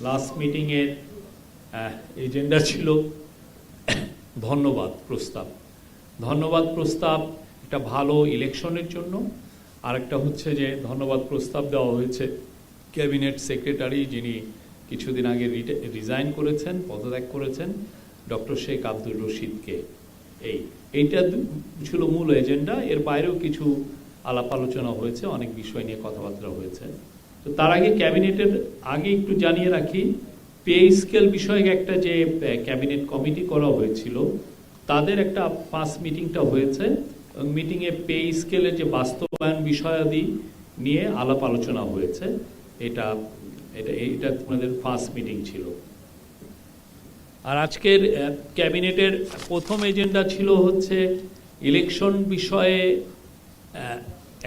Last মিটিংয়ের agenda ছিল ধন্যবাদ প্রস্তাব। ধন্যবাদ প্রস্তাব একটা ভালো ইলেকশনের জন্য, আর একটা হচ্ছে যে ধন্যবাদ প্রস্তাব দেওয়া হয়েছে ক্যাবিনেট সেক্রেটারি যিনি কিছুদিন আগে রিজাইন করেছেন, পদত্যাগ করেছেন, ডক্টর শেখ আব্দুর রশিদকে। এইটা ছিল মূল এজেন্ডা। এর বাইরেও কিছু আলাপ আলোচনা হয়েছে, অনেক বিষয় নিয়ে কথাবার্তা হয়েছে। তো তার আগে ক্যাবিনেটের আগে একটু জানিয়ে রাখি, পে স্কেল বিষয়ে একটা যে ক্যাবিনেট কমিটি করা হয়েছিল তাদের একটা ফার্স্ট মিটিংটা হয়েছে। মিটিংয়ে পে স্কেলের যে বাস্তবায়ন বিষয়াদি নিয়ে আলাপ আলোচনা হয়েছে। এটা আমাদের ফার্স্ট মিটিং ছিল। আর আজকের ক্যাবিনেটের প্রথম এজেন্ডা ছিল হচ্ছে ইলেকশন বিষয়ে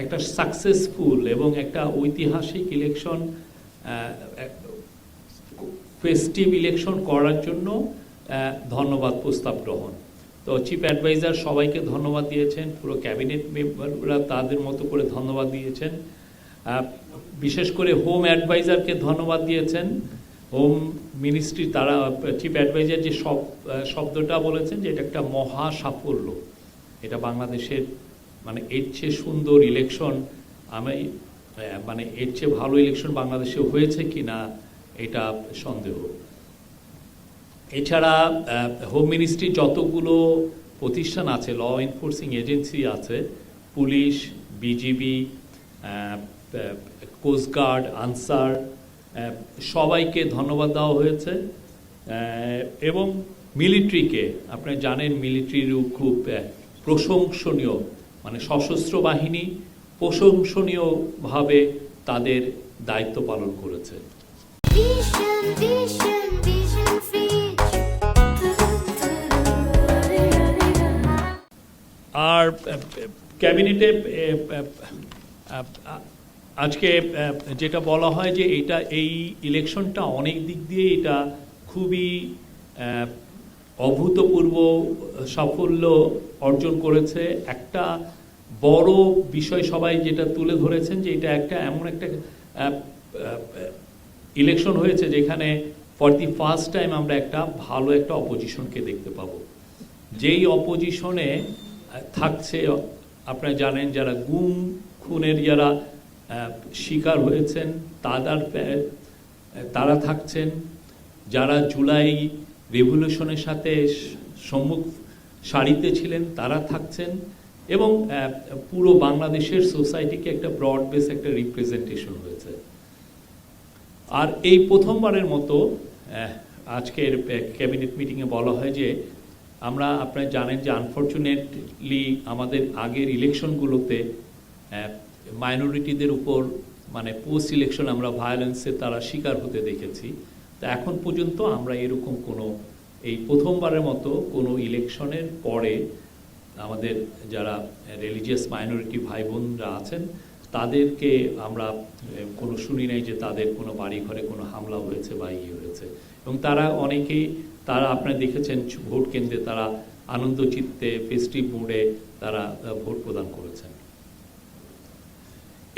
একটা সাকসেসফুল এবং একটা ঐতিহাসিক ইলেকশন, ফেস্টিভ ইলেকশন করার জন্য ধন্যবাদ প্রস্তাব গ্রহণ। তো চিফ অ্যাডভাইজার সবাইকে ধন্যবাদ দিয়েছেন, পুরো ক্যাবিনেট মেম্বাররা তাদের মতো করে ধন্যবাদ দিয়েছেন। বিশেষ করে হোম অ্যাডভাইজারকে ধন্যবাদ দিয়েছেন। হোম মিনিস্ট্রি তারা চিফ অ্যাডভাইজার যে শব্দটা বলেছেন যে এটা একটা মহা সাফল্য, এটা বাংলাদেশের মানে এর চেয়ে সুন্দর ইলেকশন মানে এর চেয়ে ভালো ইলেকশন বাংলাদেশে হয়েছে কিনা এটা সন্দেহ। এছাড়া হোম মিনিস্ট্রি যতগুলো প্রতিষ্ঠান আছে, ল এনফোর্সিং এজেন্সি আছে, পুলিশ, বিজিবি, কোস্টগার্ড, আনসার, সবাইকে ধন্যবাদ দেওয়া হয়েছে। এবং মিলিটারিকে আপনারা জানেন, মিলিটারিরও খুব প্রশংসনীয়, মানে সশস্ত্র বাহিনী প্রশংসনীয়ভাবে তাদের দায়িত্ব পালন করেছে। আর ক্যাবিনেটে আজকে যেটা বলা হয় যে এই ইলেকশনটা অনেক দিক দিয়ে এটা খুবই অভূতপূর্ব সাফল্য অর্জন করেছে। একটা বড় বিষয় সবাই যেটা তুলে ধরেছেন যে এটা একটা এমন একটা ইলেকশন হয়েছে যেখানে ফর দি ফার্স্ট টাইম আমরা একটা ভালো একটা অপোজিশনকে দেখতে পাবো। যেই অপোজিশনে থাকছে, আপনারা জানেন, যারা গুম খুনের যারা শিকার হয়েছেন তারা থাকছেন, যারা জুলাই রেভলিউশনের সাথে সম্মুখ সারিতে ছিলেন তারা থাকছেন, এবং পুরো বাংলাদেশের সোসাইটিকে একটা ব্রড বেস একটা রিপ্রেজেন্টেশন হয়েছে। আর এই প্রথমবারের মতো আজকের ক্যাবিনেট মিটিংয়ে বলা হয় যে আপনারা জানেন যে আনফর্চুনেটলি আমাদের আগের ইলেকশনগুলোতে মাইনরিটিদের উপর মানে পোস্ট ইলেকশন আমরা ভায়োলেন্সে তারা শিকার হতে দেখেছি। তা এখন পর্যন্ত আমরা এরকম এই প্রথমবারের মতো কোনো ইলেকশনের পরে আমাদের যারা রিলিজিয়াস মাইনরিটি ভাই বোনরা আছেন তাদেরকে আমরা কোনো শুনি নাই যে তাদের কোনো বাড়ি ঘরে কোনো হামলা হয়েছে বা হয়েছে। এবং তারা আপনারা দেখেছেন ভোট কেন্দ্রে তারা আনন্দ চিত্তে ফেস্টিভ মুডে তারা ভোট প্রদান করেছেন।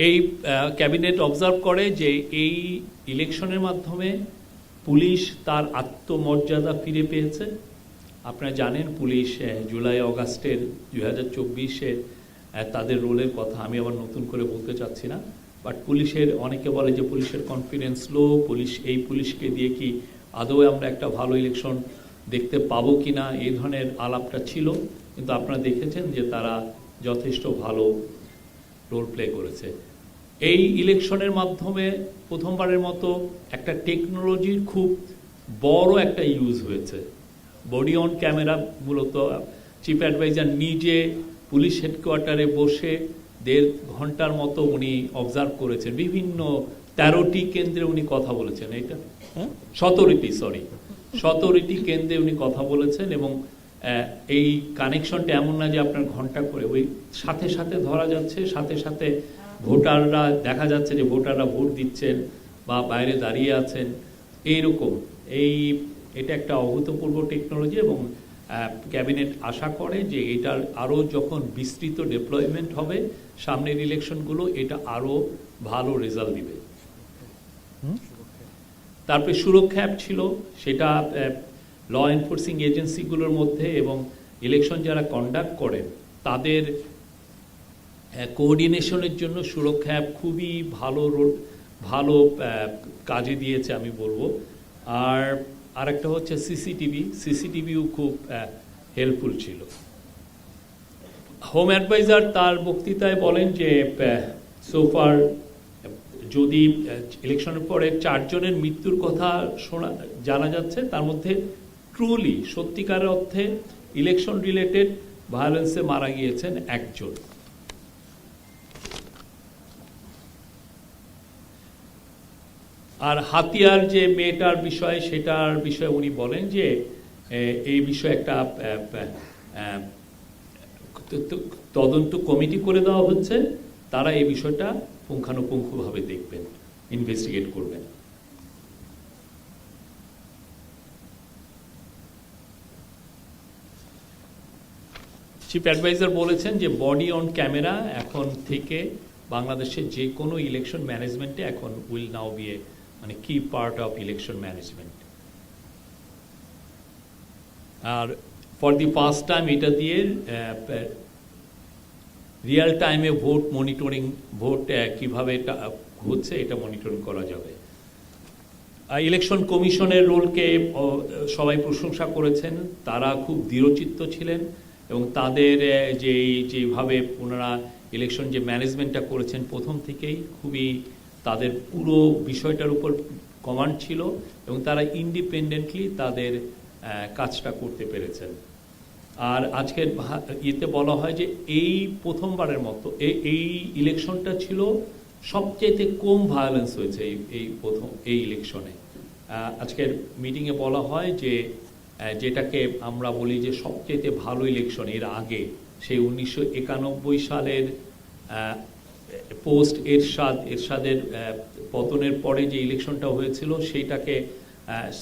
এই ক্যাবিনেট অবজার্ভ করে যে এই ইলেকশনের মাধ্যমে পুলিশ তার আত্মমর্যাদা ফিরে পেয়েছে। আপনারা জানেন পুলিশ জুলাই অগাস্টের 2024-এ তাদের রোলের কথা আমি আবার নতুন করে বলতে চাচ্ছি না, বাট পুলিশের অনেকে বলে যে পুলিশের কনফিডেন্স লো, পুলিশকে দিয়ে কি আদৌ আমরা একটা ভালো ইলেকশন দেখতে পাবো কি না, এই ধরনের আলাপটা ছিল। কিন্তু আপনারা দেখেছেন যে তারা যথেষ্ট ভালো রোল প্লে করেছে। এই ইলেকশনের মাধ্যমে প্রথমবারের মতো একটা টেকনোলজির খুব বড় একটা ইউজ হয়েছে। বডি অন ক্যামেরা মূলত চিফ অ্যাডভাইজার নিজে পুলিশ হেডকোয়ার্টারে বসে 1.5 ঘন্টার মতো উনি অবজার্ভ করেছেন, বিভিন্ন 13টি কেন্দ্রে উনি কথা বলেছেন। এটা 17টি কেন্দ্রে উনি কথা বলেছেন। এবং এই কানেকশনটা এমন না যে আপনার ঘন্টা করে, ওই সাথে সাথে ধরা যাচ্ছে, সাথে সাথে ভোটাররা দেখা যাচ্ছে যে ভোটাররা ভোট দিচ্ছেন বা বাইরে দাঁড়িয়ে আছেন এইরকম। এটা একটা অভূতপূর্ব টেকনোলজি এবং ক্যাবিনেট আশা করে যে এটার আরও যখন বিস্তৃত ডেপ্লয়মেন্ট হবে সামনের ইলেকশনগুলো, এটা আরও ভালো রেজাল্ট দিবে। তারপরে সুরক্ষা অ্যাপ ছিল, সেটা ল এনফোর্সিং এজেন্সিগুলোর মধ্যে এবং ইলেকশন যারা কন্ডাক্ট করেন তাদের কোঅর্ডিনেশনের জন্য সুরক্ষা অ্যাপ খুবই ভালো কাজে দিয়েছে আমি বলবো। আর আরেকটা হচ্ছে সিসিটিভিও খুব হেল্পফুল ছিল। হোম অ্যাডভাইজার তার বক্তৃতায় বলেন যে সোফার যদি ইলেকশনের পরে 4 জনের মৃত্যুর কথা জানা যাচ্ছে, তার মধ্যে ট্রুলি সত্যিকারের অর্থে ইলেকশন রিলেটেড ভায়োলেন্সে মারা গিয়েছেন 1 জন। আর হাতিয়ার যে মেয়েটার বিষয়, সেটার বিষয়ে উনি বলেন যে এই বিষয়ে একটা তদন্ত কমিটি করে দেওয়া হচ্ছে, তারা এই বিষয়টা পুঙ্খানুপুঙ্খভাবে দেখবেন, ইনভেস্টিগেট করবেন। চিফ অ্যাডভাইজার বলেছেন যে বডি অন ক্যামেরা এখন থেকে বাংলাদেশের যে কোনো ইলেকশন ম্যানেজমেন্টে এখন উইল নাও বি এ মানে কি পার্ট অফ ইলেকশন ম্যানেজমেন্ট। আর ফর দি ফার্স্ট টাইম এটা দিয়ে রিয়েল টাইমে ভোট মনিটরিং, ভোট কিভাবে হচ্ছে এটা মনিটরিং করা যাবে। ইলেকশন কমিশনের রোলকে সবাই প্রশংসা করেছেন, তারা খুব দৃঢ়চিত্ত ছিলেন এবং তাদের যেভাবে ওনারা ইলেকশন যে ম্যানেজমেন্টটা করেছেন প্রথম থেকেই খুবই তাদের পুরো বিষয়টার উপর কমান্ড ছিল এবং তারা ইন্ডিপেন্ডেন্টলি তাদের কাজটা করতে পেরেছেন। আর আজকের ইয়েতে বলা হয় যে এই প্রথমবারের মতো এই ইলেকশনটা ছিল সবচেয়ে কম ভায়োলেন্স হয়েছে এই ইলেকশনে। আজকের মিটিংয়ে বলা হয় যে যেটাকে আমরা বলি যে সবচেয়ে ভালো ইলেকশন এর আগে, সেই 1991 সালের পোস্ট এরশাদের পতনের পরে যে ইলেকশনটা হয়েছিল সেইটাকে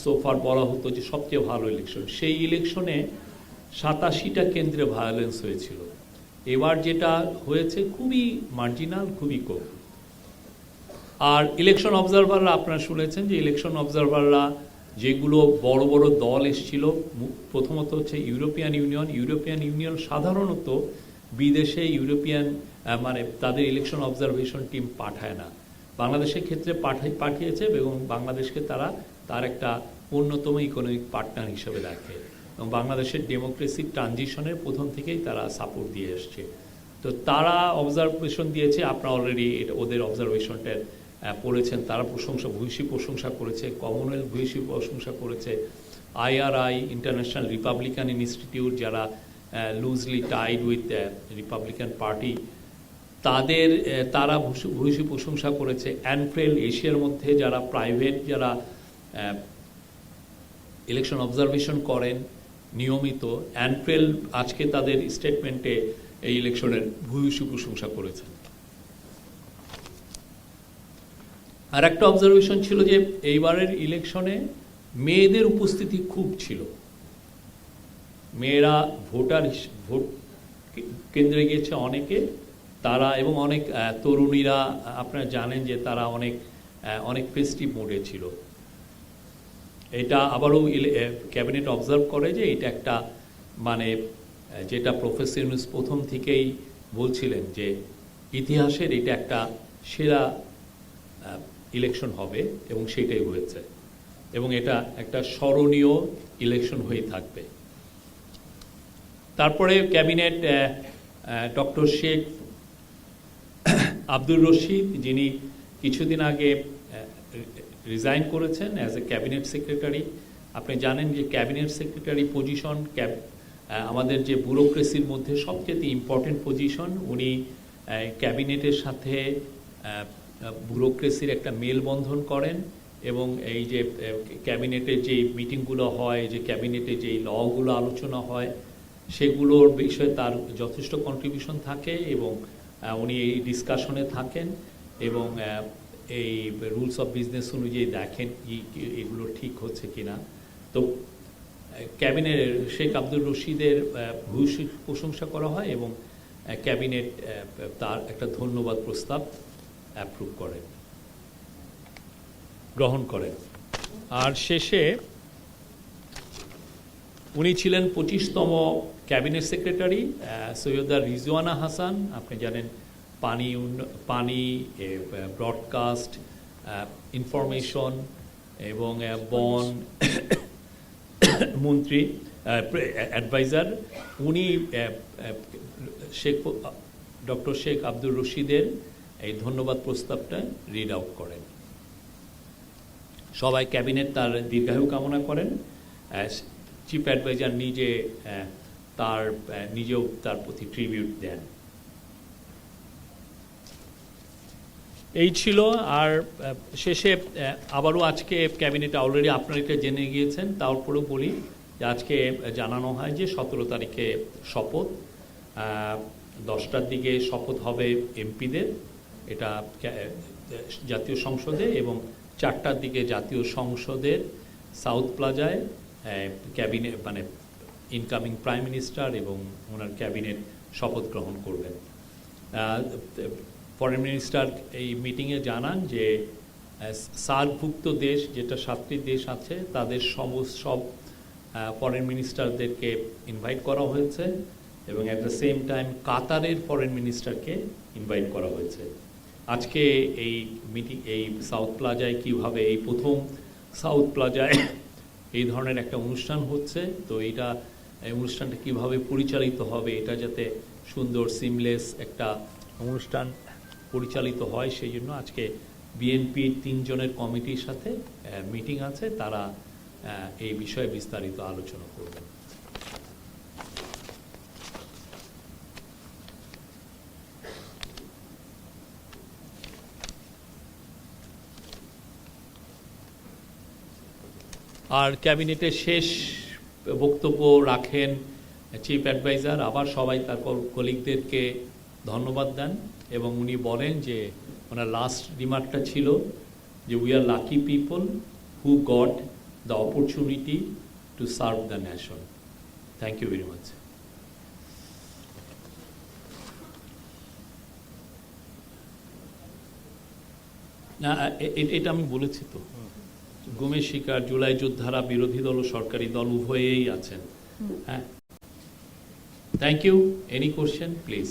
সোফার বলা হতো যে সবচেয়ে ভালো ইলেকশন। সেই ইলেকশনে 87টা কেন্দ্রে ভায়োলেন্স হয়েছিল। এবার যেটা হয়েছে খুবই মার্জিনাল, খুবই কম। আর ইলেকশন অবজারভাররা আপনারা শুনেছেন যে ইলেকশন অবজারভাররা যেগুলো বড় বড় দল এসেছিল, প্রথমত হচ্ছে ইউরোপিয়ান ইউনিয়ন সাধারণত বিদেশে মানে তাদের ইলেকশন অবজারভেশন টিম পাঠায় না, বাংলাদেশের ক্ষেত্রে পাঠিয়েছে এবং বাংলাদেশকে তার একটা অন্যতম ইকোনমিক পার্টনার হিসেবে দেখে এবং বাংলাদেশের ডেমোক্রেসি ট্রানজিশনের প্রথম থেকেই তারা সাপোর্ট দিয়ে এসছে। তো তারা অবজারভেশন দিয়েছে, আপনারা অলরেডি ওদের অবজারভেশনটা পড়েছেন, তারা ভূয়সী প্রশংসা করেছে, কমনওয়েলথ ভূয়সী প্রশংসা করেছে, IRI ইন্টারন্যাশনাল রিপাবলিকান ইনস্টিটিউট যারা loosely Tide with Republican party তারা ভূয়সী প্রশংসা করেছে। অ্যানফ্রেল এশিয়ার মধ্যে যারা প্রাইভেট যারা ইলেকশন অবজারভেশন করেন নিয়মিত, অ্যানফ্রেল আজকে তাদের স্টেটমেন্টে এই ইলেকশনের ভূয়সী প্রশংসা করেছেন। আর একটা অবজারভেশন ছিল যে এইবারের ইলেকশনে মেয়েদের উপস্থিতি খুব ছিল, মেয়েরা ভোট কেন্দ্রে গিয়েছে অনেকে, তারা এবং অনেক তরুণীরা আপনারা জানেন যে তারা অনেক ফেস্টিভ মোডে ছিল। এটা আবারও ক্যাবিনেট অবজার্ভ করে যে এটা একটা মানে যেটা প্রফেসর ইউনূস প্রথম থেকেই বলছিলেন যে ইতিহাসের এটা একটা সেরা ইলেকশন হবে এবং সেটাই হয়েছে এবং এটা একটা স্মরণীয় ইলেকশন হয়ে থাকবে। তারপরে ক্যাবিনেট ডক্টর শেখ আব্দুর রশিদ, যিনি কিছুদিন আগে রিজাইন করেছেন অ্যাজ এ ক্যাবিনেট সেক্রেটারি। আপনি জানেন যে ক্যাবিনেট সেক্রেটারি পজিশন আমাদের যে ব্যুরোক্রেসির মধ্যে সবচেয়ে ইম্পর্টেন্ট পজিশন। উনি ক্যাবিনেটের সাথে ব্যুরোক্রেসির একটা মেলবন্ধন করেন এবং এই যে ক্যাবিনেটের যে মিটিংগুলো হয়, যে ক্যাবিনেটে যে লগুলো আলোচনা হয়, সেগুলোর বিষয়ে তার যথেষ্ট কন্ট্রিবিউশন থাকে এবং উনি এই ডিসকাশনে থাকেন এবং এই রুলস অফ বিজনেস অনুযায়ী দেখেন এগুলো ঠিক হচ্ছে কিনা। তো ক্যাবিনেট শেখ আব্দুর রশিদের ভূয়সী প্রশংসা করা হয় এবং ক্যাবিনেট তার একটা ধন্যবাদ প্রস্তাব গ্রহণ করেন। আর শেষে উনি ছিলেন 25তম ক্যাবিনেট সেক্রেটারি সৈয়দা রিজওয়ানা হাসান। আপনি জানেন পানি ব্রডকাস্ট, ইনফরমেশন এবং বন মন্ত্রী অ্যাডভাইজার। উনি ডক্টর শেখ আব্দুর রশিদের এই ধন্যবাদ প্রস্তাবটা রিড আউট করেন। সবাই ক্যাবিনেট তার দীর্ঘায়ু কামনা করেন। চিফ অ্যাডভাইজার নিজেও তার প্রতি ট্রিবিউট দেন। এই ছিল। আর শেষে আবারও আজকে ক্যাবিনেটে অলরেডি আপনারা এটা জেনে গিয়েছেন, তারপরেও বলি যে আজকে জানানো হয় যে 17 তারিখে শপথ, 10টার দিকে শপথ হবে এমপিদের, এটা জাতীয় সংসদে, এবং 4টার দিকে জাতীয় সংসদের সাউথ প্লাজায় ক্যাবিনেট মানে ইনকামিং প্রাইম মিনিস্টার এবং ওনার ক্যাবিনেট শপথ গ্রহণ করবেন। ফরেন মিনিস্টার এই মিটিংয়ে জানান যে সার্কভুক্ত দেশ যেটা 7টি দেশ আছে তাদের সব ফরেন মিনিস্টারদেরকে ইনভাইট করা হয়েছে, এবং অ্যাট দ্য সেম টাইম কাতারের ফরেন মিনিস্টারকে ইনভাইট করা হয়েছে। আজকে এই মিটিং এই সাউথ প্লাজায় কিভাবে এই প্রথম সাউথ প্লাজায় এই ধরনের একটা অনুষ্ঠান হচ্ছে, তো এই অনুষ্ঠানটা কিভাবে পরিচালিত হবে, এটা যাতে সুন্দর সিমলেস একটা অনুষ্ঠান পরিচালিত হয়, সেই জন্য আজকে বিএনপির 3 জনের কমিটির সাথে মিটিং আছে, তারা এই বিষয়ে বিস্তারিত আলোচনা করবেন। আর ক্যাবিনেটের শেষ বক্তব্য রাখেন চিফ অ্যাডভাইজার। আবার সবাই তার কলিগদেরকে ধন্যবাদ দেন এবং উনি বলেন যে ওনার লাস্ট রিমার্কটা ছিল যে we are lucky people who got the opportunity to serve the nation. Thank you very much. না, এটা আমি বলেছি তো, গুমের শিকার, জুলাই যোদ্ধারা, বিরোধী দল ও সরকারি দল উভয়েই আছেন। হ্যাঁ, thank you. Any question please.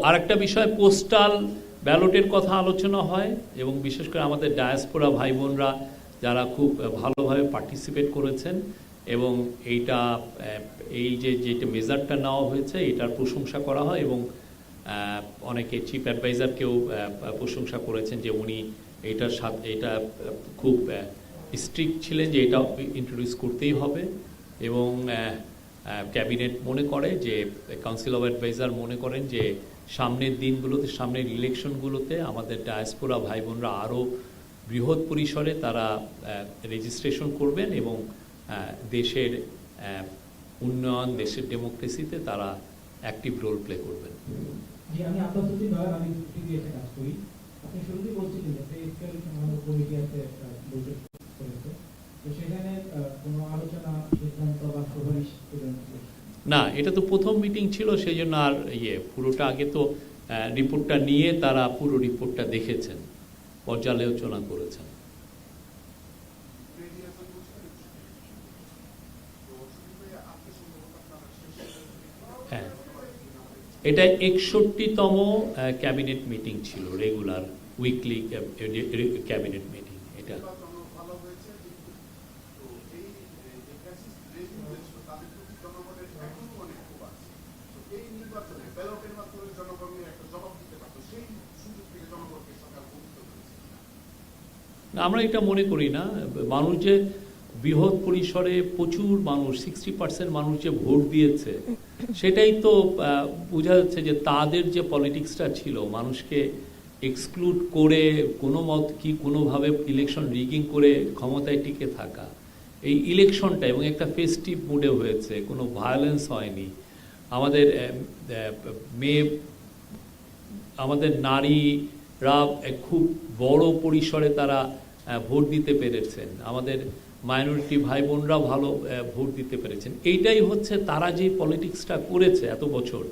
আরেকটা বিষয়, পোস্টাল ব্যালটের কথা আলোচনা হয়, এবং বিশেষ করে আমাদের ডায়াসপোরা ভাই বোনরা যারা খুব ভালোভাবে পার্টিসিপেট করেছেন, এবং এই যেটা মেজারটা নেওয়া হয়েছে এটার প্রশংসা করা হয়, এবং অনেকে চিফ অ্যাডভাইজারকেও প্রশংসা করেছেন যে উনি এটা খুব স্ট্রিক্ট ছিলেন যে এটা ইন্ট্রোডিউস করতেই হবে, এবং ক্যাবিনেট মনে করে যে কাউন্সিল অফ অ্যাডভাইজার মনে করেন যে সামনের দিনগুলোতে, সামনের ইলেকশনগুলোতে আমাদের ডায়াসপোরা ভাই বোনরা আরও বৃহৎ পরিসরে তারা রেজিস্ট্রেশন করবেন, এবং দেশের উন্নয়ন, দেশের ডেমোক্রেসিতে তারা অ্যাক্টিভ রোল প্লে করবেন। জি, আমি আব্বাসুদ্দিন নয়, আমি টিভিএসে কাজ করি। আপনি শুরুতেই বলছিলেন যে পে স্কেল সংক্রান্ত কমিটি আছে, বৈঠক করেছে, তো সেখানে কোনো আলোচনা, সিদ্ধান্ত বা সুপারিশ না, এটা তো প্রথম মিটিং ছিল, সেই জন্য আর পুরোটা আগে তো রিপোর্টটা নিয়ে তারা পুরো রিপোর্টটা দেখেছেন, পর্যালোচনা করেছেন। হ্যাঁ, এটা 61তম ক্যাবিনেট মিটিং ছিল, রেগুলার উইকলি ক্যাবিনেট মিটিং এটা। আমরা এটা মনে করি না। মানুষ যে বৃহৎ পরিসরে প্রচুর মানুষ, 60% মানুষ যে ভোট দিয়েছে, সেটাই তো বোঝা যাচ্ছে যে তাদের যে পলিটিক্সটা ছিল, মানুষকে এক্সক্লুড করে কোনোভাবে ইলেকশন রিগিং করে ক্ষমতায় টিকে থাকা, এই ইলেকশনটা এবং একটা ফেস্টিভ মুডে হয়েছে, কোনো ভায়োলেন্স হয়নি। আমাদের নারীরা খুব বড় পরিসরে তারা ভোট দিতে পেরেছেন, আমাদের মাইনরিটি ভাই বোনরা ভালো ভোট দিতে পেরেছেন। এইটাই হচ্ছে তারা যে পলিটিক্সটা করেছে এত বছর,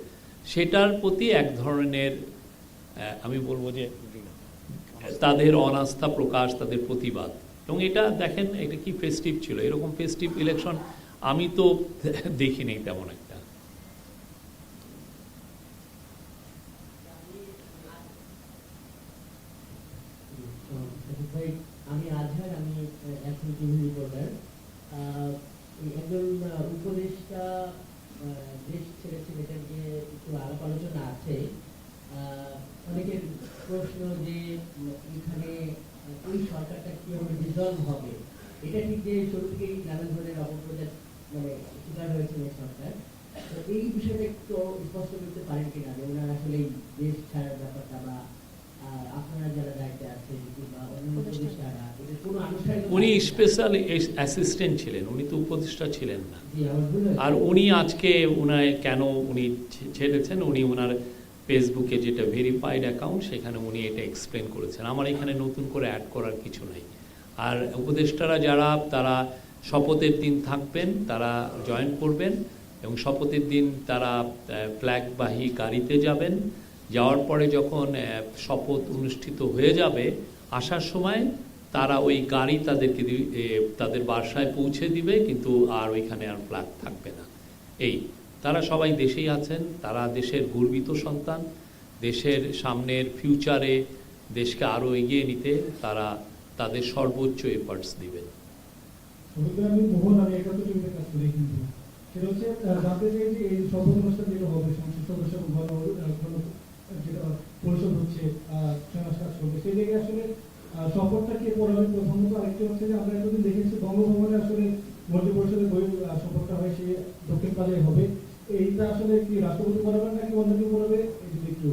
সেটার প্রতি এক ধরনের আমি বলবো যে তাদের অনাস্থা প্রকাশ, তাদের প্রতিবাদ। এবং এটা দেখেন, এটা কি ফেস্টিভ ছিল, এরকম ফেস্টিভ ইলেকশন আমি তো দেখিনি তেমন একটা। আমি আজহার, আমি এখন টিভি রিপোর্টার। একজন উপদেষ্টা দেশ ছেড়েছেন, এটা নিয়ে একটু আলাপ আলোচনা আছে। অনেকের প্রশ্ন যে এখানে ওই সরকারটা কিভাবে ডিজলভ হবে, এটা ঠিক যে শুরু থেকেই নানা ধরনের অপপ্রচার মানে শিকার হয়েছে এই সরকার। তো এই বিষয়টা একটু স্পষ্ট করতে পারেন কিনা যে ওনারা আসলে এই দেশ ছাড়ার ব্যাপারটা, বা আপনারা যারা দায়িত্বে আছেন কিংবা অন্য উপদেষ্টারা, এটা কোনো আনুষ্ঠানিক। উনি স্পেশাল অ্যাসিস্ট্যান্ট ছিলেন, উনি তো উপদেষ্টা ছিলেন না। জি, আমার ভুল হয়েছে। আর উনি আজকে উনার কেন উনি ছেড়েছেন, উনি ওনার ফেসবুকে যেটা ভেরিফাইড অ্যাকাউন্ট সেখানে উনি এটা এক্সপ্লেন করেছেন। আমার এখানে নতুন করে অ্যাড করার কিছু নাই। আর উপদেষ্টারা যারা, তারা শপথের দিন থাকবেন, তারা জয়েন করবেন এবং শপথের দিন তারা ফ্ল্যাগবাহী গাড়িতে যাবেন। যাওয়ার পরে যখন শপথ অনুষ্ঠিত হয়ে যাবে, আসার সময় তারা ওই গাড়ি তাদেরকে তাদের বাসায় পৌঁছে দিবে, কিন্তু আর ওইখানে আর ফ্ল্যাগ থাকবে না। এই তারা সবাই দেশেই আছেন, তারা দেশের গর্বিত সন্তান, দেশের সামনের ফিউচারে দেশকে আরও এগিয়ে নিতে তারা তাদের সর্বোচ্চ এফার্টস দিবেন। আমি মোহন, আমি একাত্তর টিভিতে কাজ করি, কিন্তু সেটা হচ্ছে জানতে চাই যে এই শপথ অনুষ্ঠান যেটা হবে, সংসদ সদস্য যেটা পরিষদ হচ্ছে সমাজ কাজ করবে, সেই জায়গায় আসলে শপথটা কে পড়াবেন প্রথমত। আরেকটা হচ্ছে যে আমরা এতদিন দেখেছি বঙ্গভবনে আসলে মন্ত্রী পরিষদের বই শপথটা হয় সে দক্ষিণ পাড়ায় হবে, এইটা আসলে কি রাষ্ট্রপতি পড়াবেন নাকি অন্য কেউ পড়াবে, যদি একটু।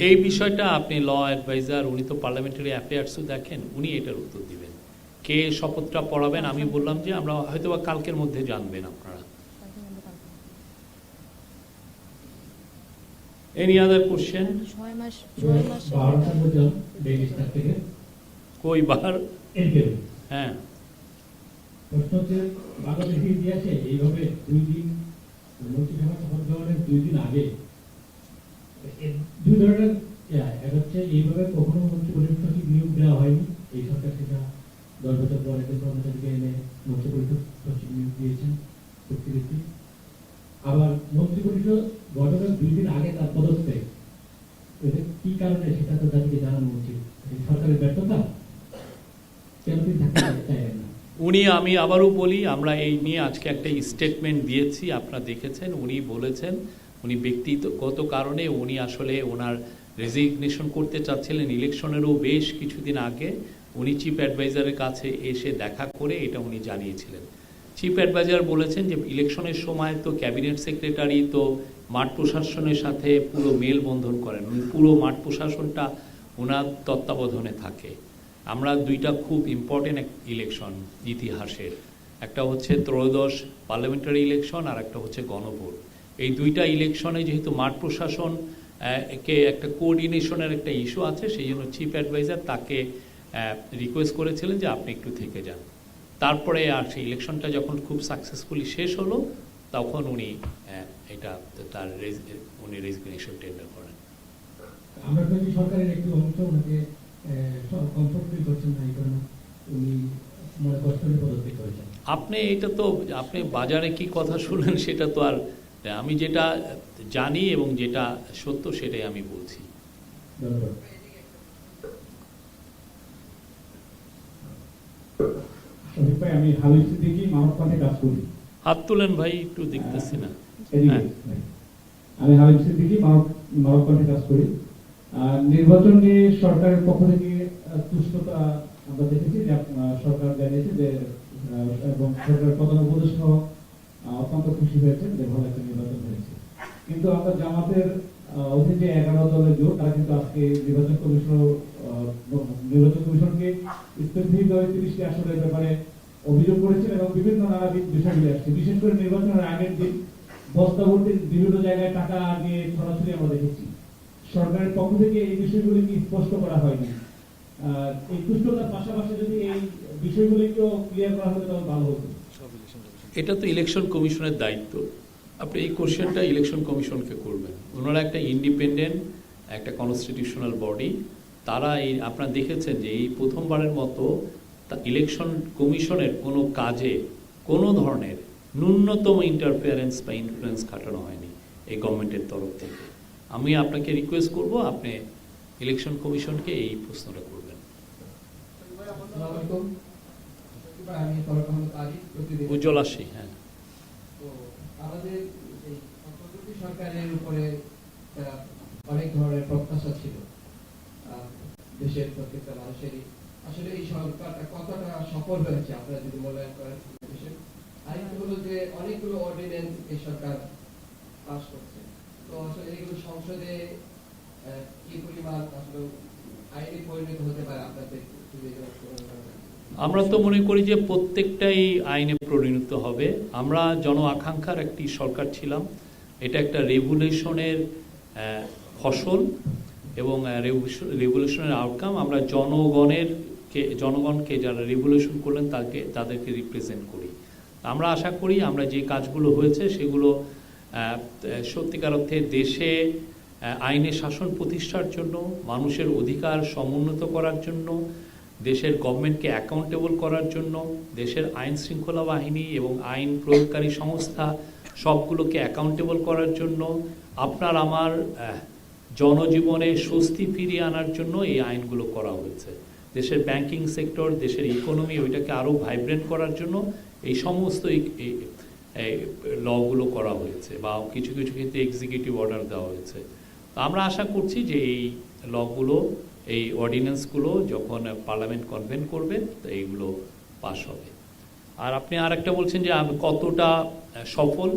এই বিষয়টা আপনি ল অ্যাডভাইজার, উনি তো পার্লামেন্টারি অ্যাফেয়ার্সও দেখেন, উনি এটার উত্তর দিবেন। কে শপথটা পড়াবেন আমি বললাম যে আমরা হয়তোবা কালকের মধ্যে জানবেন আপনারা। Any other question? কই বার? হ্যাঁ, প্রশ্ন হচ্ছে বাংলাদেশের ইতিহাসে এইভাবে 2 দিন মন্ত্রিসভা শপথ গ্রহণের 2 দিন আগে দুই ধরনের এক হচ্ছে এইভাবে কখনো মন্ত্রী পরিষদ সচিব নিয়োগ দেওয়া হয়নি। এই সরকার সেটা 10 বছর পরে কর্মচারীকে এনে মন্ত্রী পরিষদ সচিব নিয়োগ দিয়েছেন চুক্তিভিত্তিক। আবার মন্ত্রী পরিষদ গঠনের 2 দিন আগে তার পদত্যাগ, এটা কি কারণে সেটা তো জাতিকে জানানো উচিত। সরকারের ব্যর্থতা, কেন তিনি থাকতে চাইলেন না? উনি, আমি আবারও বলি, আমরা এই নিয়ে আজকে একটা স্টেটমেন্ট দিয়েছি, আপনারা দেখেছেন। উনি বলেছেন উনি ব্যক্তিগত কারণে উনি আসলে ওনার রেজিগনেশন করতে চাচ্ছিলেন। ইলেকশনেরও বেশ কিছুদিন আগে উনি চিফ অ্যাডভাইজারের কাছে এসে দেখা করে এটা উনি জানিয়েছিলেন। চিফ অ্যাডভাইজার বলেছেন যে ইলেকশনের সময় তো ক্যাবিনেট সেক্রেটারি তো মাঠ প্রশাসনের সাথে পুরো মেলবন্ধন করেন, পুরো মাঠ প্রশাসনটা ওনার তত্ত্বাবধানে থাকে। আমরা 2টা খুব ইম্পর্টেন্ট ইলেকশন ইতিহাসের, একটা হচ্ছে ত্রয়োদশ পার্লামেন্টারি ইলেকশন আর একটা হচ্ছে গণভোট। এই 2টা ইলেকশনে যেহেতু মাঠ প্রশাসন কে একটা কোঅর্ডিনেশনের একটা ইস্যু আছে, সেই জন্য চিফ অ্যাডভাইজার তাকে রিকোয়েস্ট করেছিলেন যে আপনি একটু থেকে যান। তারপরে আর সেই ইলেকশনটা যখন খুব সাকসেসফুলি শেষ হলো, তখন উনি এটা তার উনি রেজিগনেশন টেন্ডার করেন। আমরা যদি সরকারের একটু অংশ ওনাকে কমফোর্ট ফিল করছেন না, এই কারণে উনি মনে কষ্ট নিয়ে পদত্যাগ করেছেন। আপনি এটা তো, আপনি বাজারে কি কথা শুনলেন সেটা তো আর, আমি যেটা জানি এবং যেটা সত্য সেটাই আমি বলছি। ধন্যবাদ। শফিক ভাই, আমি হাবিব সিদ্দিকী মানব পাঠে কাজ করি। হাত তুলেন ভাই, একটু দেখতেছি না। আমি হাবিব সিদ্দিকী মানব পাঠে কাজ করি। নির্বাচন নিয়ে সরকারের পক্ষ থেকে তুষ্টতা আমরা দেখেছি, যে সরকার জানিয়েছে যে, এবং সরকারের প্রধান উপদেষ্টা অত্যন্ত খুশি হয়েছে যে ভালো একটা নির্বাচন হয়েছে। কিন্তু আমরা জামাতের অধীনে যে 11 দলের জোট, তারা কিন্তু আজকে নির্বাচন কমিশনকে স্পেসিফিকভাবে 30টি আসনের ব্যাপারে অভিযোগ করেছেন এবং বিভিন্ন নানাবিধ বিষয়গুলি আসছে। বিশেষ করে নির্বাচনের আগের দিন বস্তাভর্তি বিভিন্ন জায়গায় টাকা দিয়ে সরাসরি আমরা দেখেছি। সরকারের পক্ষ থেকে এই বিষয়গুলি কি স্পষ্ট করা হয়নি? এই তুষ্টতার পাশাপাশি যদি এই বিষয়গুলি একটু ক্লিয়ার করা হতো তাহলে ভালো হতো। এটা তো ইলেকশন কমিশনের দায়িত্ব। আপনি এই কোশ্চেনটা ইলেকশন কমিশনকে করবেন। ওনারা একটা ইন্ডিপেন্ডেন্ট, একটা কনস্টিটিউশনাল বডি, তারা আপনারা দেখেছেন যে এই প্রথমবারের মতো ইলেকশন কমিশনের কোনো কাজে কোনো ধরনের ন্যূনতম ইন্টারফিয়ারেন্স বা ইনফ্লুয়েন্স খাটানো হয়নি এই গভর্নমেন্টের তরফ থেকে। আমি আপনাকে রিকোয়েস্ট করব আপনি ইলেকশন কমিশনকে এই প্রশ্নটা করবেন। আমি তরফ আহমদ আলী, প্রতিদিন। উজ্জ্বল আসি। হ্যাঁ, তো আমাদের এই অন্তর্বর্তী সরকারের উপরে অনেক ধরনের প্রত্যাশা ছিল দেশের প্রত্যেকটা মানুষেরই। আসলে এই সরকারটা কতটা সফল হয়েছে আপনারা যদি মূল্যায়ন করেন দেশের। আরেকটা হলো যে অনেকগুলো অর্ডিন্যান্স এই সরকার পাস করছে, তো আসলে এগুলো সংসদে কি পরিমাণ আসলে আইনে পরিণত হতে পারে আপনাদের যদি আমরা তো মনে করি যে প্রত্যেকটাই আইনে পরিণত হবে। আমরা জন আকাঙ্ক্ষার একটি সরকার ছিলাম, এটা একটা রেগুলেশনের ফসল এবং রেগুলেশনের আউটকাম। আমরা জনগণকে যারা রেগুলেশন করলেন তাদেরকে রিপ্রেজেন্ট করি। আমরা আশা করি আমরা যে কাজগুলো হয়েছে সেগুলো সত্যিকার অর্থে দেশে আইনের শাসন প্রতিষ্ঠার জন্য, মানুষের অধিকার সমুন্নত করার জন্য, দেশের গভর্নমেন্টকে অ্যাকাউন্টেবল করার জন্য, দেশের আইন শৃঙ্খলা বাহিনী এবং আইন প্রয়োগকারী সংস্থা সবগুলোকে অ্যাকাউন্টেবল করার জন্য, আপনার আমার জনজীবনে স্বস্তি ফিরিয়ে আনার জন্য এই আইনগুলো করা হয়েছে। দেশের ব্যাংকিং সেক্টর, দেশের ইকোনমি ওইটাকে আরও ভাইব্রেন্ট করার জন্য এই সমস্ত লগুলো করা হয়েছে, বা কিছু কিছু ক্ষেত্রে এক্সিকিউটিভ অর্ডার দেওয়া হয়েছে। তো আমরা আশা করছি যে এই লগুলো, এই অর্ডিন্যান্সগুলো যখন পার্লামেন্ট কনভেন করবে তো এইগুলো পাস হবে। আর আপনি আর একটা বলছেন যে কতটা সফল,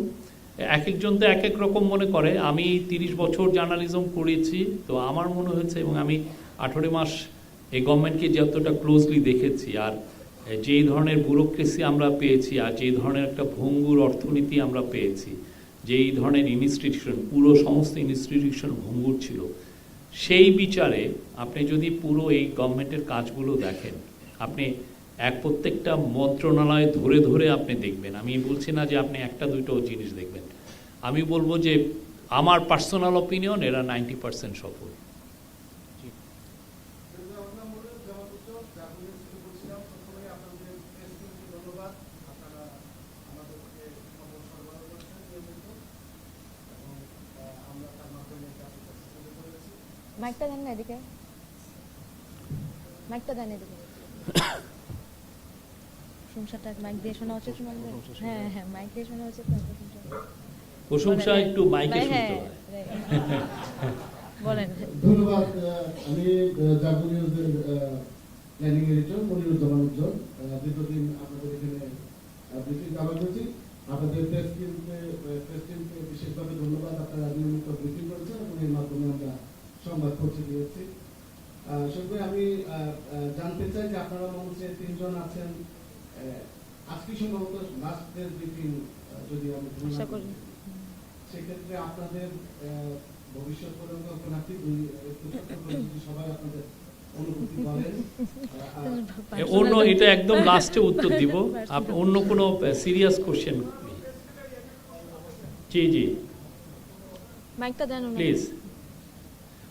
এক একজন তো এক এক রকম মনে করে। আমি 30 বছর জার্নালিজম করেছি, তো আমার মনে হয়েছে, এবং আমি 18 মাস এই গভর্নমেন্টকে যতটা ক্লোজলি দেখেছি, আর যেই ধরনের ব্যুরোক্রেসি আমরা পেয়েছি, আর যেই ধরনের একটা ভঙ্গুর অর্থনীতি আমরা পেয়েছি, যেই ধরনের ইনস্টিটিউশন, পুরো সমস্ত ইনস্টিটিউশন ভঙ্গুর ছিল, সেই বিচারে আপনি যদি পুরো এই গভর্নমেন্টের কাজগুলো দেখেন, আপনি প্রত্যেকটা মন্ত্রণালয় ধরে ধরে আপনি দেখবেন। আমি বলছি না যে আপনি একটা দুটো জিনিস দেখবেন, আমি বলবো যে আমার পার্সোনাল অপিনিয়ন এরা 90% সফল। মাইকটা দেন না এদিকে, মাইকটা দেন এদিকে। প্রশংসাটা মাইক দিয়ে শোনা উচিত। হ্যাঁ হ্যাঁ, মাইক দিয়ে শোনা উচিত না। প্রশংসা একটু মাইকে শুনতে হয়। বলেন। ধন্যবাদ। আমি জাগো নিউজের প্ল্যানিং এডিটর মনিরুজ্জামান উজ্জ্বল। দীর্ঘদিন আপনাদের এখানে ব্রিফিং কভার করছি। আপনাদের প্রেস টিমকে বিশেষভাবে ধন্যবাদ। আপনারা নিয়মিত ব্রিফিং করেছেন এবং এর মাধ্যমে আমরা সংবাদ পৌঁছে দিয়েছি। সত্যি আমি জানতে চাই যে আপনারা মঞ্চে 3 জন আছেন, আজকে সম্ভবত লাস্ট প্রেস ব্রিফিং, যদি আমি সেক্ষেত্রে আপনাদের ভবিষ্যৎ পরিকল্পনা কি, সবাই আপনাদের অনুভূতি বলেন। অন্য এটা একদম লাস্টে উত্তর দিব, আপনি অন্য কোনো সিরিয়াস কোশ্চেন। জি জি মাইকটা দেন প্লিজ।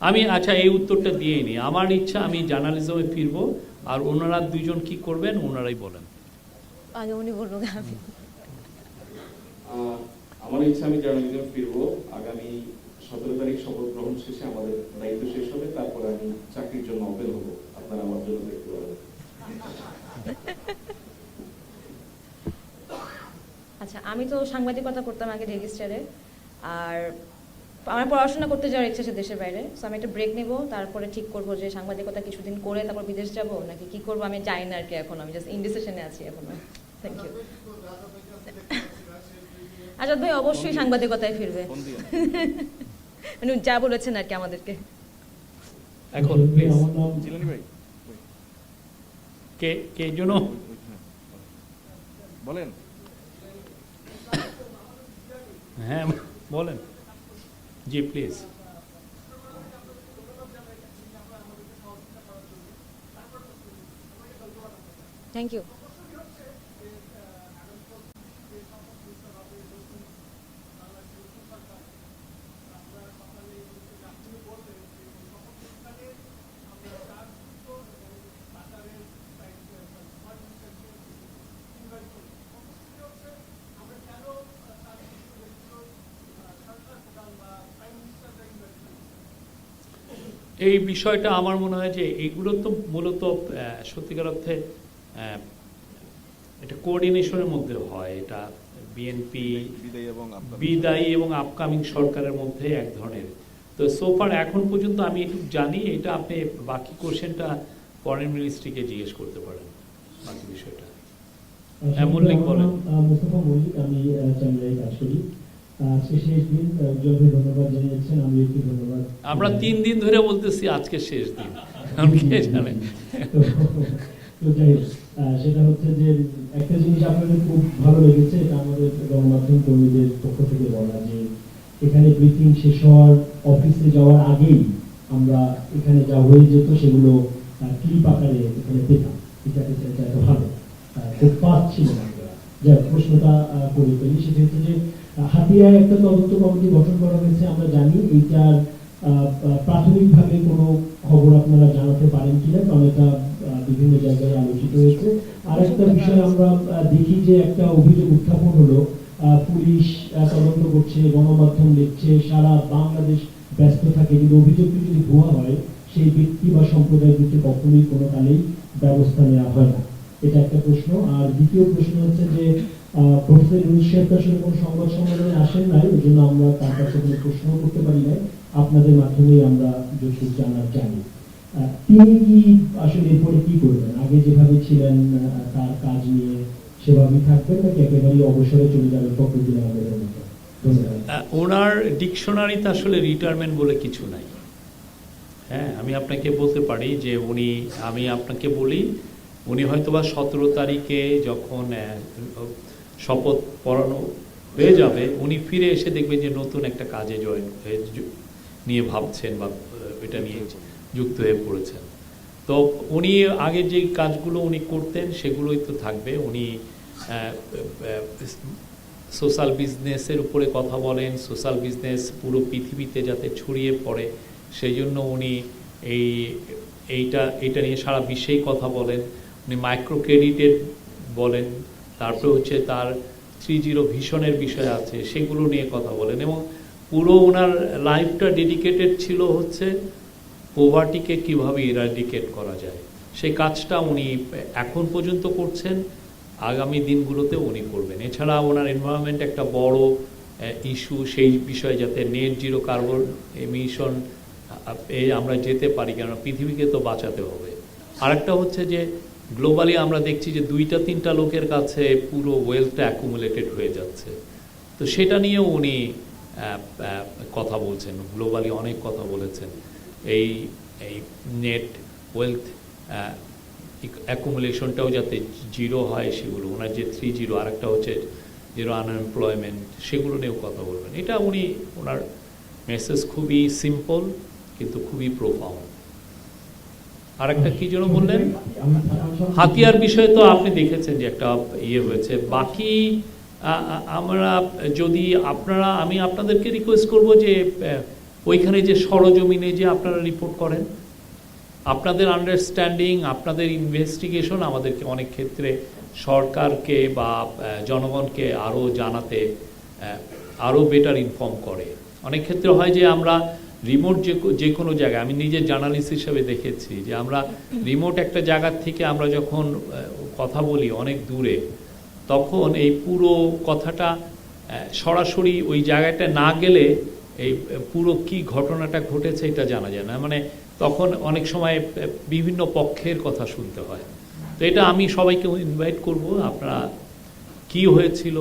আমি আচ্ছা এই উত্তরটা দিয়েই নি। আমার ইচ্ছা আমি জার্নালিজমে ফিরবো, আর ওনারা 2 জন কি করবেন ওনারাই বলেন। আগে উনি বলবো। আমার ইচ্ছা আমি জার্নালিজমে ফিরবো। আগামী 17 তারিখ শপথ গ্রহণ শেষে আমাদের দায়িত্ব শেষ হবে, তারপরে আমি চাকরির জন্য অপেল হবো। আপনারা আমার জন্য দেখতে পারেন। আচ্ছা, আমি তো সাংবাদিকতা করতাম আগে ডেইলি স্টারে, আর আমার পড়াশোনা করতে যাওয়ার ইচ্ছা আছে দেশের বাইরে। সো আমি একটা ব্রেক নেব, তারপরে ঠিক করবো যে সাংবাদিকতা কিছুদিন করে তারপর বিদেশ যাব নাকি কি করবো আমি জানি না আর কি। এখন আমি জাস্ট ইনডিসিশনে আছি এখনো। Thank you. আজাদ ভাই অবশ্যই সাংবাদিকতায় ফিরবে, মানে যা বলেছেন আর কি আমাদেরকে। এখন প্লিজ কে জন্য বলেন। হ্যাঁ বলেন। জি প্লিজ। Thank you. এই বিষয়টা আমার মনে হয় যে এইগুলো তো মূলত সত্যিকার অর্থে এটা কোঅর্ডিনেশনের মধ্যে হয়। এটা বিএনপি বিদায়ী এবং আপকামিং সরকারের মধ্যে এক ধরনের। তো সোফার এখন পর্যন্ত আমি একটু জানি, এটা আপনি বাকি কোশ্চেনটা ফরেন মিনিস্ট্রিকে জিজ্ঞেস করতে পারেন বাকি বিষয়টা। হ্যাঁ, মল্লিক বলেন। মুস্তফা মল্লিক, আমি চান্দ্রায় কাজ করি। আজকে শেষ দিন, উজ্জ্বলভাবে ধন্যবাদ জানিয়েছেন, আমি একটু ধন্যবাদ। আমরা 3 দিন ধরে বলতেছি আজকে শেষ দিন, কারণ কে জানে। তো যাই হোক, সেটা হচ্ছে যে একটা জিনিস আপনাদের খুব ভালো লেগেছে, এটা আমাদের গণমাধ্যম কর্মীদের পক্ষ থেকে বলা, যে এখানে ব্রিফিং শেষ হওয়ার, অফিসে যাওয়ার আগেই আমরা এখানে যা হয়ে যেত সেগুলো ক্লিপ আকারে এখানে পেতাম। এটা এত ভালো, খুব ফাস্ট ছিল না। যা প্রশ্নটা করে ফেলি, সেটা হচ্ছে যে হাতিয়ায় একটা তদন্ত কমিটি গঠন করা হয়েছে, আমরা জানি। এইটার প্রাথমিকভাবে কোনো খবর আপনারা জানাতে পারেন কিনা, কারণ এটা বিভিন্ন জায়গায় আলোচিত হয়েছে। আর একটা বিষয় আমরা দেখি যে একটা অভিযোগ উত্থাপন হলো, পুলিশ তদন্ত করছে, গণমাধ্যম লিখছে, সারা বাংলাদেশ ব্যস্ত থাকে, কিন্তু অভিযোগটি যদি ভুয়া হয় সেই ব্যক্তি বা সম্প্রদায়ের বিরুদ্ধে কখনোই কোনো কালেই ব্যবস্থা নেওয়া হয় না। এটা একটা প্রশ্ন। আর দ্বিতীয় প্রশ্ন হচ্ছে যে প্রফেসর ইউনূস সাহেব আসলে কোনো সংবাদ সম্মেলনে আসেন নাই, ওই জন্য আমরা তার কাছে কোনো প্রশ্ন করতে পারি নাই, আপনাদের মাধ্যমেই আমরা যতটুকু জানার জানি। তিনি কি আসলে এরপরে কি করবেন? আগে যেভাবে ছিলেন তার কাজ নিয়ে সেভাবেই থাকবেন, নাকি একেবারেই অবসরে চলে যাবেন ফখরুদ্দিন আহমেদের মতো? ধন্যবাদ। ওনার ডিকশনারিতে আসলে রিটায়ারমেন্ট বলে কিছু নাই। হ্যাঁ, আমি আপনাকে বলতে পারি যে আমি আপনাকে বলি, উনি হয়তোবা 17 তারিখে যখন শপথ পড়ানো হয়ে যাবে, উনি ফিরে এসে দেখবেন যে নতুন একটা কাজে নিয়ে ভাবছেন বা এটা নিয়ে যুক্ত হয়ে পড়েছেন। তো উনি আগে যে কাজগুলো উনি করতেন সেগুলোই তো থাকবে। উনি সোশ্যাল বিজনেসের উপরে কথা বলেন, সোশ্যাল বিজনেস পুরো পৃথিবীতে যাতে ছড়িয়ে পড়ে সেই জন্য উনি এইটা নিয়ে সারা বিশ্বেই কথা বলেন। উনি মাইক্রো ক্রেডিটের বলেন, তারপরে হচ্ছে তার 3.0 ভিশনের বিষয় আছে, সেগুলো নিয়ে কথা বলেন। এবং পুরো ওনার লাইফটা ডেডিকেটেড ছিল হচ্ছে পোভার্টিকে কিভাবে ইরাডিকেট করা যায়, সেই কাজটা উনি এখন পর্যন্ত করছেন, আগামী দিনগুলোতে উনি করবেন। এছাড়া ওনার এনভায়রনমেন্ট একটা বড় ইস্যু, সেই বিষয়ে যাতে নেট জিরো কার্বন এমিশন আমরা যেতে পারি, কেন পৃথিবীকে তো বাঁচাতে হবে। আরেকটা হচ্ছে যে গ্লোবালি আমরা দেখছি যে 2-3টা লোকের কাছে পুরো ওয়েলথটা অ্যাকুমুলেটেড হয়ে যাচ্ছে, তো সেটা নিয়েও উনি কথা বলছেন, গ্লোবালি অনেক কথা বলেছেন। এই নেট ওয়েলথ অ্যাকুমুলেশনটাও যাতে জিরো হয়, সেগুলো ওনার যে 3.0, আরেকটা হচ্ছে জিরো আনএমপ্লয়মেন্ট, সেগুলো নিয়েও কথা বলবেন। এটা ওনার মেসেজ খুবই সিম্পল কিন্তু খুবই প্রোফাউন্ড। আরেকটা কি যেন বললেন, হাতিয়ার বিষয়ে তো আপনি দেখেছেন যে একটা হয়েছে। বাকি আমরা যদি আমি আপনাদেরকে রিকোয়েস্ট করব যে ওইখানে যে সরজমিনে যে আপনারা রিপোর্ট করেন, আপনাদের আন্ডারস্ট্যান্ডিং, আপনাদের ইনভেস্টিগেশন আমাদেরকে অনেক ক্ষেত্রে সরকারকে বা জনগণকে আরও জানাতে আরও বেটার ইনফর্ম করে। অনেক ক্ষেত্রে হয় যে আমরা রিমোট যে কোনো জায়গায়, আমি নিজে জার্নালিস্ট হিসেবে দেখেছি যে আমরা রিমোট একটা জায়গার থেকে আমরা যখন কথা বলি অনেক দূরে, তখন এই পুরো কথাটা সরাসরি ওই জায়গাটা না গেলে এই পুরো কি ঘটনাটা ঘটেছে এটা জানা যায় না। মানে তখন অনেক সময় বিভিন্ন পক্ষের কথা শুনতে হয়। তো এটা আমি সবাইকে ইনভাইট করব, আপনারা কি হয়েছিল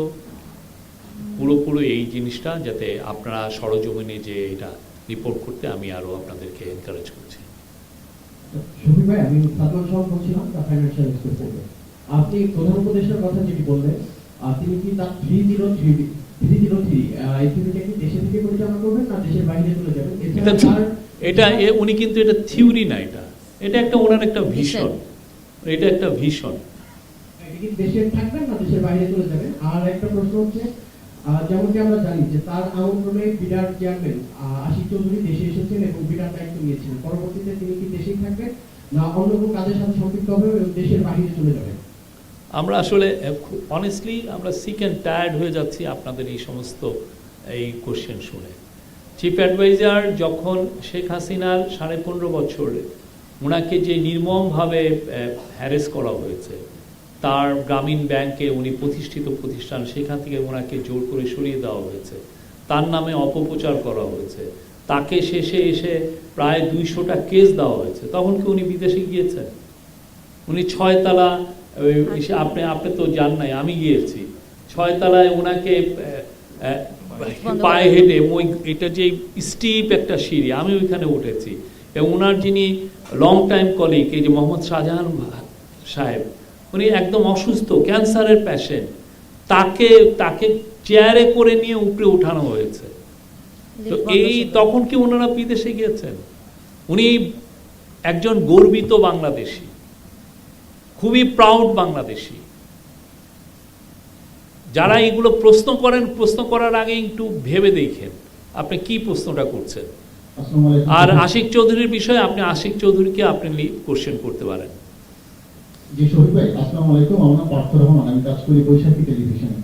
পুরোপুরি এই জিনিসটা যাতে আপনারা সরজমিনে যে এটা রিপোর্ট করতে আমি আরও আপনাদেরকে এনকারেজ করছি। শফিক ভাই, আমি সাদমান সাহেব বলছিলাম, ফাইন্যান্সিয়াল এক্সপোর্ট থেকে। আপনি প্রধান উপদেষ্টার কথা যেটি বললেন, তিনি কি তার 303 এই থিওরিটা কি দেশে থেকে পরিচালনা করবেন না দেশের বাইরে চলে যাবেন? এটা উনি কিন্তু এটা থিওরি না, এটা একটা ওনার একটা ভিশন, এটা একটা ভিশন। এটা কি দেশে থাকবেন না দেশের বাইরে চলে যাবেন? আর একটা প্রশ্ন হচ্ছে, যেমনকি আমরা জানি যে তার আমন্ত্রণে বিডার চেয়ারম্যান আশিক চৌধুরী দেশে এসেছেন এবং বিডার দায়িত্ব নিয়েছিলেন, পরবর্তীতে তিনি কি দেশেই থাকবেন না অন্য কোনো কাজের সাথে সম্পৃক্ত হবে এবং দেশের বাইরে চলে যাবেন? আমরা আসলে অনেস্টলি আমরা সিক অ্যান্ড টায়ার্ড হয়ে যাচ্ছি আপনাদের এই সমস্ত কোশ্চেন শুনে। চিফ অ্যাডভাইজার যখন শেখ হাসিনার 15.5 বছরে ওনাকে যে নির্মমভাবে হ্যারেস করা হয়েছে, তার গ্রামীণ ব্যাংকে উনি প্রতিষ্ঠিত প্রতিষ্ঠান, সেখান থেকে ওনাকে জোর করে সরিয়ে দেওয়া হয়েছে, তার নামে অপপ্রচার করা হয়েছে, তাকে শেষে এসে প্রায় 200টা কেস দেওয়া হয়েছে, তখন কি উনি বিদেশে গিয়েছেন? উনি 6 তলা, আপনি তো যান নাই, আমি গিয়েছি, 6 তলায় ওনাকে পায়ে হেঁটে, এটা যে স্টিপ একটা সিঁড়ি, আমি ওইখানে উঠেছি, এবং ওনার যিনি লং টাইম কলিগ, এই যে মোহাম্মদ শাহজাহান সাহেব, উনি একদম অসুস্থ, ক্যান্সারের পেশেন্ট, তাকে চেয়ারে করে নিয়ে উপরে উঠানো হয়েছে। তো তখন কি ওনারা বিদেশে গিয়েছেন? উনি একজন গর্বিত বাংলাদেশী, খুবই প্রাউড বাংলাদেশী। যারা এগুলো প্রশ্ন করেন, প্রশ্ন করার আগে একটু ভেবে দেখেন আপনি কি প্রশ্নটা করছেন। আর আশিক চৌধুরীর বিষয়ে আপনি আশিক চৌধুরীকে আপনি কোশ্চেন করতে পারেন। জি শহীদ ভাই, আসসালামু আলাইকুম। আমার নাম পার্থ রহমান, আমি কাজ করি বৈশাখী টেলিভিশনে।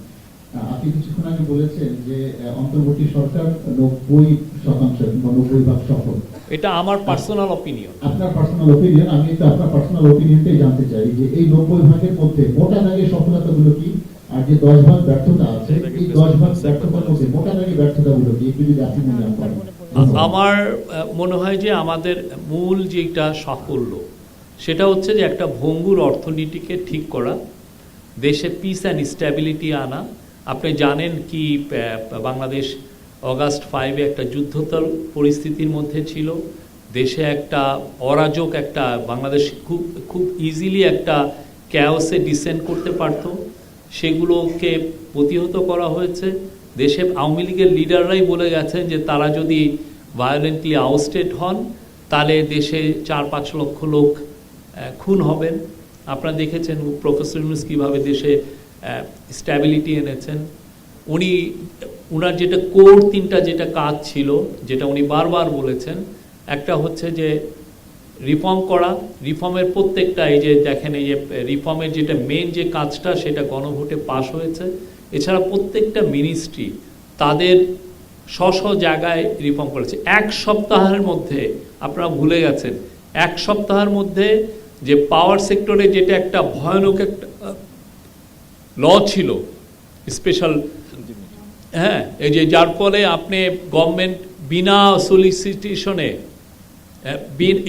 আপনি কিছুক্ষণ আগে বলেছেন যে অন্তর্বর্তী সরকার 90% কিংবা 90% সফল। এটা আমার পার্সোনাল অপিনিয়ন। আপনার পার্সোনাল অপিনিয়ন, আমি একটু আপনার পার্সোনাল অপিনিয়নটাই জানতে চাই যে এই 90% মধ্যে মোটা দাগে সফলতাগুলো কি, আর যে 10% ব্যর্থতা আছে, এই 10% ব্যর্থতার মধ্যে মোটা দাগে ব্যর্থতাগুলো কি, একটু যদি আপনি মূল্যায়ন করেন। আমার মনে হয় যে আমাদের মূল যেটা সাফল্য সেটা হচ্ছে যে একটা ভঙ্গুর অর্থনীতিকে ঠিক করা, দেশে পিস অ্যান্ড স্ট্যাবিলিটি আনা। আপনি জানেন কি বাংলাদেশ অগাস্ট 5-এ একটা যুদ্ধোত্তর পরিস্থিতির মধ্যে ছিল, দেশে একটা অরাজক, একটা বাংলাদেশ খুব ইজিলি একটা ক্যাওসে ডিসেন্ড করতে পারত, সেগুলোকে প্রতিহত করা হয়েছে। দেশে আওয়ামী লীগের লিডাররাই বলে গেছেন যে তারা যদি ভায়োলেন্টলি আউস্টেড হন তাহলে দেশে 4-5 লক্ষ লোক খুন হবেন। আপনারা দেখেছেন প্রফেসর ইউনূস কীভাবে দেশে স্ট্যাবিলিটি এনেছেন। উনার যেটা কোর 3টা যেটা কাজ ছিল, যেটা উনি বারবার বলেছেন, একটা হচ্ছে যে রিফর্ম করা, রিফর্মের প্রত্যেকটা, এই যে দেখেন এই যে রিফর্মের যেটা মেন যে কাজটা সেটা গণভোটে পাশ হয়েছে। এছাড়া প্রত্যেকটা মিনিস্ট্রি তাদের স্ব জায়গায় রিফর্ম করেছে। 1 সপ্তাহের মধ্যে, আপনারা ভুলে গেছেন, 1 সপ্তাহের মধ্যে যে পাওয়ার সেক্টরে যেটা একটা ভয়ানক একটা ল ছিল স্পেশাল, হ্যাঁ, এই যে যার ফলে আপনি গভর্নমেন্ট বিনা সলিসিটেশনে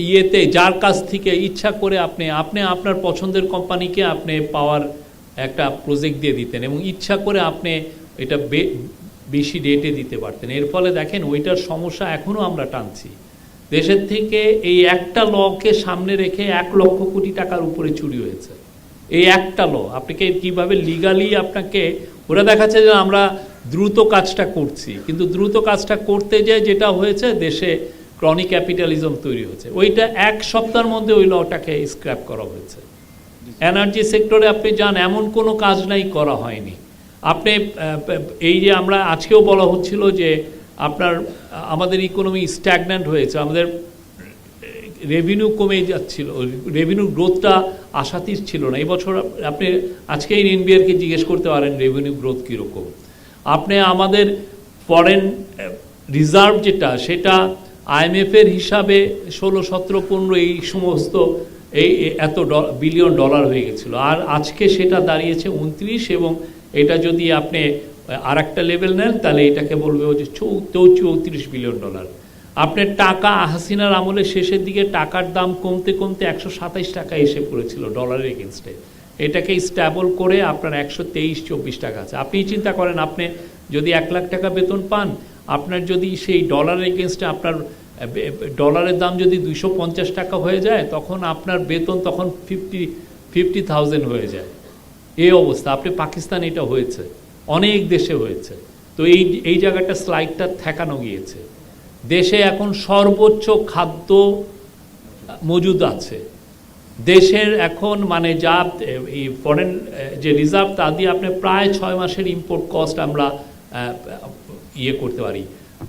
ইয়েতে যার কাছ থেকে ইচ্ছা করে আপনি আপনার পছন্দের কোম্পানিকে আপনি পাওয়ার একটা প্রজেক্ট দিয়ে দিতেন এবং ইচ্ছা করে আপনি এটা বেশি রেটে দিতে পারতেন। এর ফলে দেখেন ওইটার সমস্যা এখনও আমরা টানছি। দেশের থেকে এই একটা লকে সামনে রেখে 1 লক্ষ কোটি টাকার উপরে চুরি হয়েছে। এই একটা ল আপনাকে কিভাবে লিগালি আপনাকে, ওরা দেখাচ্ছে যে আমরা দ্রুত কাজটা করছি, কিন্তু দ্রুত কাজটা করতে যায় যেটা হয়েছে, দেশে ক্রনিক ক্যাপিটালিজম তৈরি হয়েছে। ওইটা 1 সপ্তাহের মধ্যে ওই লটাকে স্ক্র্যাপ করা হয়েছে। এনার্জি সেক্টরে আপনি যান, এমন কোনো কাজ নাই করা হয়নি। আপনি এই যে আমরা আজকেও বলা হচ্ছিল যে আমাদের ইকোনমি স্ট্যাগন্যান্ট হয়েছে, আমাদের রেভিনিউ কমে যাচ্ছিল, রেভিনিউ গ্রোথটা আশাতীত ছিল না। এই বছর আপনি আজকেই এনবিআরকে জিজ্ঞেস করতে পারেন রেভিনিউ গ্রোথ কীরকম। আপনি আমাদের ফরেন রিজার্ভ যেটা, সেটা আইএমএফের হিসাবে 16, 17, 15 এই সমস্ত এত বিলিয়ন ডলার হয়ে গেছিলো, আর আজকে সেটা দাঁড়িয়েছে 29, এবং এটা যদি আপনি আর একটা লেভেল নেন তাহলে এটাকে বলবে যে 34 বিলিয়ন ডলার। আপনার টাকা হাসিনার আমলের শেষের দিকে টাকার দাম কমতে কমতে 127 টাকা এসে পড়েছিল ডলারের এগেনস্টে, এটাকে স্ট্যাবল করে আপনার 123-124 টাকা আছে। আপনি চিন্তা করেন, আপনি যদি 1 লাখ টাকা বেতন পান, আপনার যদি সেই ডলারের এগেনস্টে আপনার ডলারের দাম যদি 250 টাকা হয়ে যায়, তখন আপনার বেতন তখন 50,000 হয়ে যায়। এই অবস্থা আপনি পাকিস্তান, এটা হয়েছে, অনেক দেশে হয়েছে। তো এই জায়গাটা স্লাইডটা ঠেকানো গিয়েছে। দেশে এখন সর্বোচ্চ খাদ্য মজুদ আছে দেশের এখন, মানে যা এই ফরেন যে রিজার্ভ তা দিয়ে আপনি প্রায় 6 মাসের ইম্পোর্ট কস্ট আমরা করতে পারি।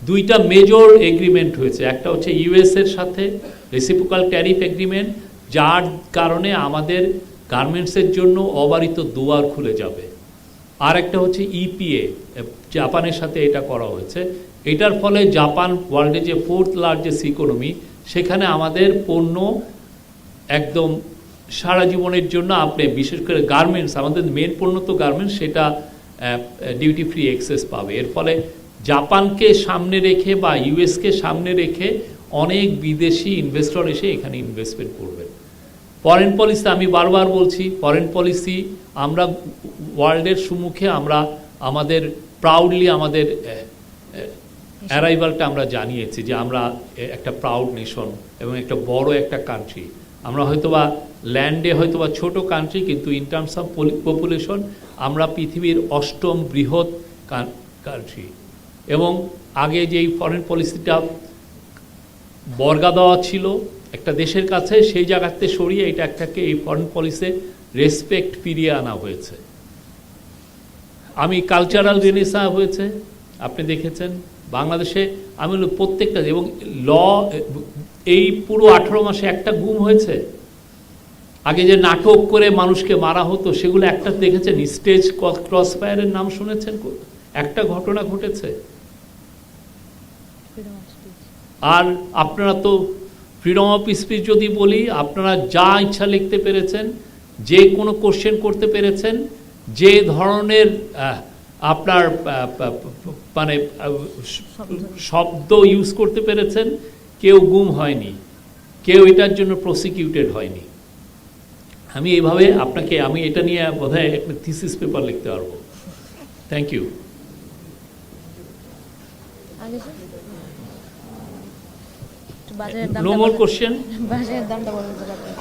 2টা মেজর এগ্রিমেন্ট হয়েছে, একটা হচ্ছে ইউএসের সাথে রেসিপ্রোকাল ট্যারিফ এগ্রিমেন্ট, যার কারণে আমাদের গার্মেন্টসের জন্য অবারিত দুয়ার খুলে যাবে। আর একটা হচ্ছে ইপিএ, জাপানের সাথে এটা করা হয়েছে। এটার ফলে জাপান ওয়ার্ল্ডে যে 4th লার্জেস্ট ইকোনমি, সেখানে আমাদের পণ্য একদম সারা জীবনের জন্য আপনি বিশেষ করে গার্মেন্টস, আমাদের মেন পণ্য তো গার্মেন্টস, সেটা ডিউটি ফ্রি এক্সেস পাবে। এর ফলে জাপানকে সামনে রেখে বা ইউএসকে সামনে রেখে অনেক বিদেশি ইনভেস্টর এসে এখানে ইনভেস্টমেন্ট করবেন। ফরেন পলিসি আমি বারবার বলছি, ফরেন পলিসি আমরা ওয়ার্ল্ডের সম্মুখে আমরা আমাদের প্রাউডলি আমাদের অ্যারাইভালটা আমরা জানিয়েছি যে আমরা একটা প্রাউড নেশন এবং একটা বড় একটা কান্ট্রি। আমরা হয়তোবা ল্যান্ডে হয়তোবা ছোট কান্ট্রি, কিন্তু ইন টার্মস অফ পপুলেশন আমরা পৃথিবীর 8ম বৃহৎ কান্ট্রি। এবং আগে যেই ফরেন পলিসিটা বর্গা দেওয়া ছিল একটা দেশের কাছে, সেই জায়গাতে সরিয়ে এটা একটাকে এই ফরেন পলিসি রেসপেক্ট ফিরিয়ে আনা হয়েছে। আমি কালচারাল রেনেসা হয়েছে, আপনি দেখেছেন বাংলাদেশে। আমি প্রত্যেকটা, এবং ল এই পুরো 18 মাসে একটা গুম হয়েছে। আগে যে নাটক করে মানুষকে মারা হতো, সেগুলো একটা দেখেছেন? স্টেজ ক্রস ফায়ারের নাম শুনেছেন? একটা ঘটনা ঘটেছে। আর আপনারা তো ফ্রিডম অফ স্পিচ যদি বলি, আপনারা যা ইচ্ছা লিখতে পেরেছেন, যে কোনো কোশ্চেন করতে পেরেছেন, যে ধরনের আপনার মানে শব্দ ইউজ করতে পেরেছেন, কেউ গুম হয়নি, কেউ এটার জন্য প্রসিকিউটেড হয়নি। আমি এইভাবে আপনাকে, আমি এটা নিয়ে বোধহয় একটা থিসিস পেপার লিখতে পারবো। Thank you. No more question. বাজারের দামটা বলে দিতে পারবেন?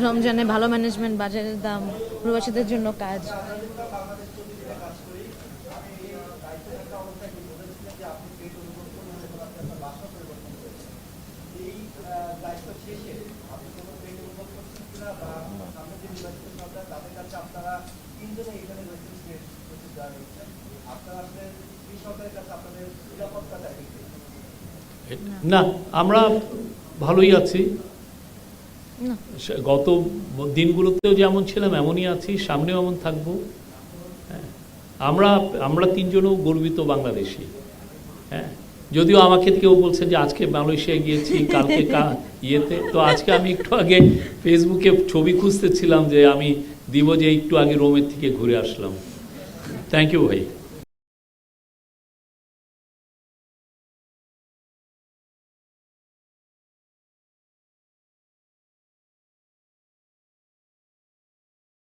রমজানে ভালো ম্যানেজমেন্ট, বাজারের দাম, প্রবাসীদের জন্য কাজ। না, আমরা ভালোই আছি। গত দিনগুলোতেও যেমন ছিলাম এমনই আছি, সামনেও এমন থাকবো। আমরা 3 জনও গর্বিত বাংলাদেশি। হ্যাঁ, যদিও আমাকে কেউ বলছে যে আজকে মালয়েশিয়া গিয়েছি, কালকে ইয়েতে। তো আজকে আমি একটু আগে ফেসবুকে ছবি খুঁজতেছিলাম যে আমি দিব যে একটু আগে রোমের থেকে ঘুরে আসলাম। থ্যাংক ইউ ভাই।